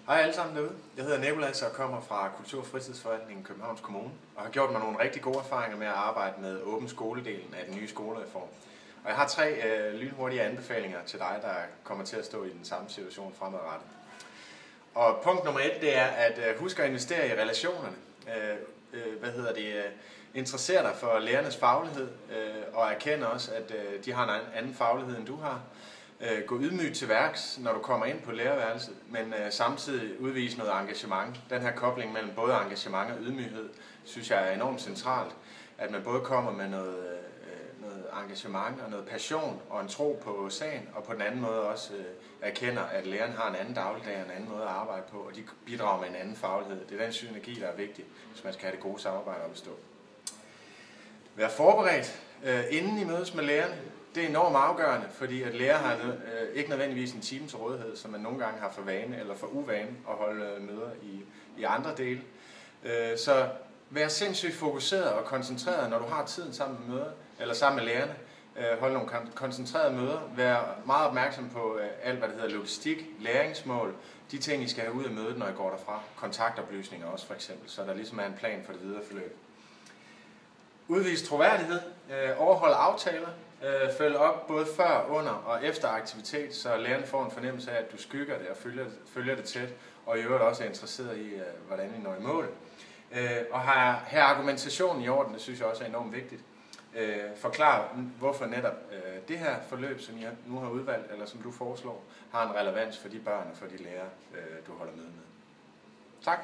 Hej alle sammen derude. Jeg hedder Nicolas og kommer fra Kultur- og Fritidsforvaltningen i Københavns Kommune og har gjort mig nogle rigtig gode erfaringer med at arbejde med åben skoledelen af den nye skolereform. Og jeg har 3 lynhurtige anbefalinger til dig, der kommer til at stå i den samme situation fremadrettet. Og punkt nummer 1, det er at huske at investere i relationerne. Interessere dig for lærernes faglighed og erkende også, at de har en anden faglighed end du har. Gå ydmygt til værks, når du kommer ind på lærerværelset, men samtidig udvise noget engagement. Den her kobling mellem både engagement og ydmyghed, synes jeg er enormt centralt. At man både kommer med noget engagement og noget passion og en tro på sagen, og på den anden måde også erkender, at læreren har en anden dagligdag og en anden måde at arbejde på, og de bidrager med en anden faglighed. Det er den synergi, der er vigtig, hvis man skal have det gode samarbejde op at stå. Vær forberedt, inden I mødes med lærerne. Det er enormt afgørende, fordi at lærer har ikke nødvendigvis en time til rådighed, som man nogle gange har for vane eller for uvane at holde møder i andre dele. Så vær sindssygt fokuseret og koncentreret, når du har tiden sammen med møder, eller sammen med lærerne. Hold nogle koncentrerede møder. Vær meget opmærksom på alt, hvad der hedder logistik, læringsmål, de ting, I skal have ud af mødet, når I går derfra. Kontaktoplysninger også for eksempel, så der ligesom er en plan for det videre forløb. Udvis troværdighed, overhold aftaler, følg op både før, under og efter aktivitet, så lærerne får en fornemmelse af, at du skygger det og følger det tæt, og i øvrigt også er interesseret i, hvordan I når i mål. Og have argumentationen i orden, det synes jeg også er enormt vigtigt. Forklar, hvorfor netop det her forløb, som jeg nu har udvalgt, eller som du foreslår, har en relevans for de børn og for de lærere, du holder med. Tak.